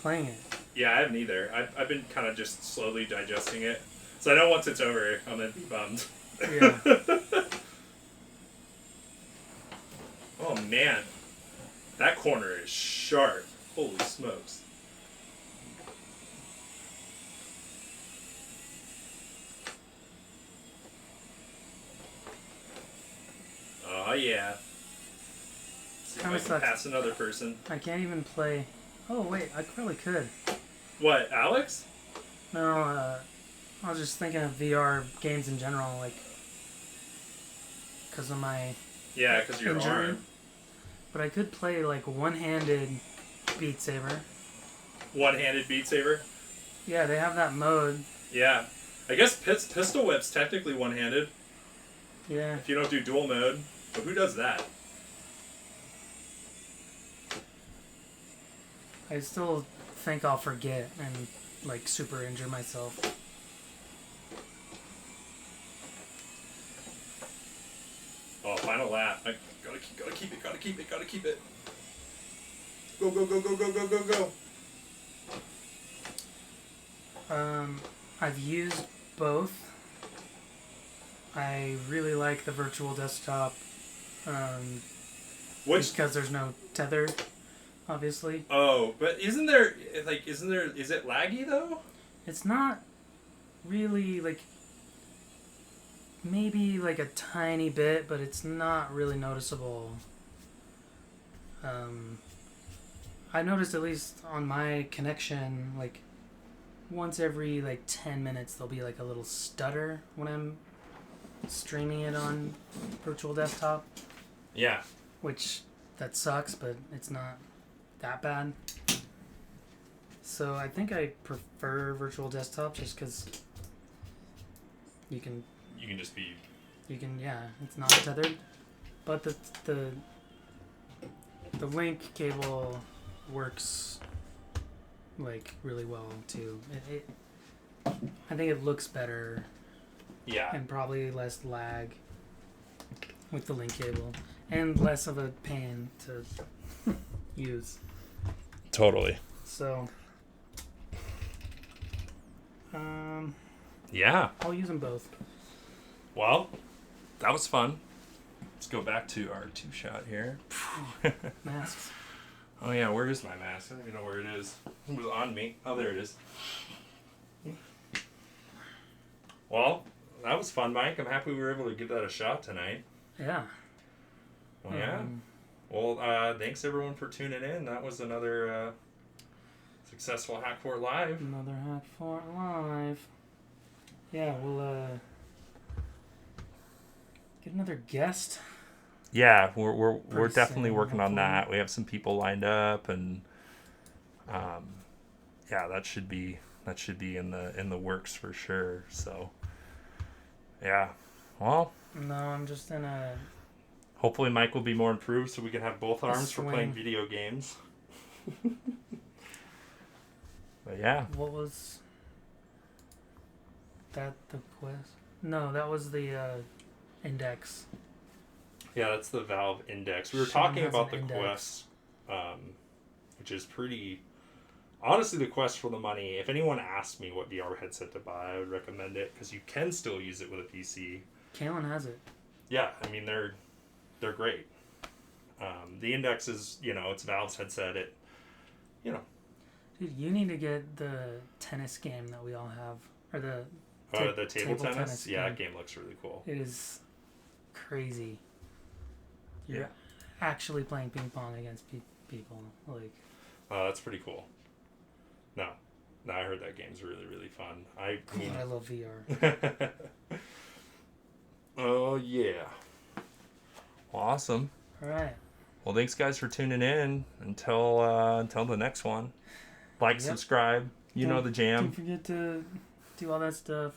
playing it. Yeah, I haven't either. I've been kind of just slowly digesting it. So I know once it's over, I'm going to be bummed. Yeah. Oh, man. That corner is sharp. Holy smokes. Oh, yeah. See if I can pass another person. I can't even play... Oh, wait, I probably could. What, Alex? No, I was just thinking of VR games in general, like... Because of my... Yeah, because of your arm. But I could play, like, one-handed Beat Saber. One-handed Beat Saber? Yeah, they have that mode. Yeah. I guess Pistol Whip's technically one-handed. Yeah. If you don't do dual mode. But who does that? I still think I'll forget and, like, super injure myself. Oh, final lap. I gotta keep it. Go, go, go, go, go, go, go, go. I've used both. I really like the virtual desktop. Because there's no tether, obviously. Oh, but is it laggy though? It's not really, like, maybe like a tiny bit, but it's not really noticeable. I noticed, at least on my connection, like, once every, like, 10 minutes there'll be, like, a little stutter when I'm streaming it on virtual desktop. Yeah. Which, that sucks, but it's not that bad. So I think I prefer virtual desktop just because you can just be... yeah, it's not tethered. But the link cable works, like, really well, too. I think it looks better. Yeah. And probably less lag with the link cable. And less of a pain to use. Totally. So, yeah. I'll use them both. Well, that was fun. Let's go back to our two-shot here. Masks. Oh, yeah, where is my mask? I don't even know where it is. It was on me. Oh, there it is. Well, that was fun, Mike. I'm happy we were able to give that a shot tonight. Yeah. Well, yeah. Well, thanks, everyone, for tuning in. That was another successful Hackfort Live. Another Hackfort Live. Yeah, we'll get another guest. Yeah, we're definitely working on that. We have some people lined up, and yeah, that should be in the works for sure. So yeah, well. No, I'm just in a. Hopefully, Mike will be more improved, so we can have both arms for playing video games. But yeah. What was that? The Quest? No, that was the Index. Yeah, that's the Valve Index. We were talking about the Quest, which is pretty... Honestly, the Quest for the money. If anyone asked me what VR headset to buy, I would recommend it, because you can still use it with a PC. Kalen has it. Yeah, I mean, they're great. The Index is, it's Valve's headset. Dude, you need to get the tennis game that we all have, or the table tennis. Yeah, that game looks really cool. It is crazy. You're actually playing ping pong against people. Like, that's pretty cool. No, I heard that game's really, really fun. I love VR. Oh yeah. Awesome. All right. Well, thanks guys for tuning in. Until the next one. Like, subscribe. You know the jam. Don't forget to do all that stuff.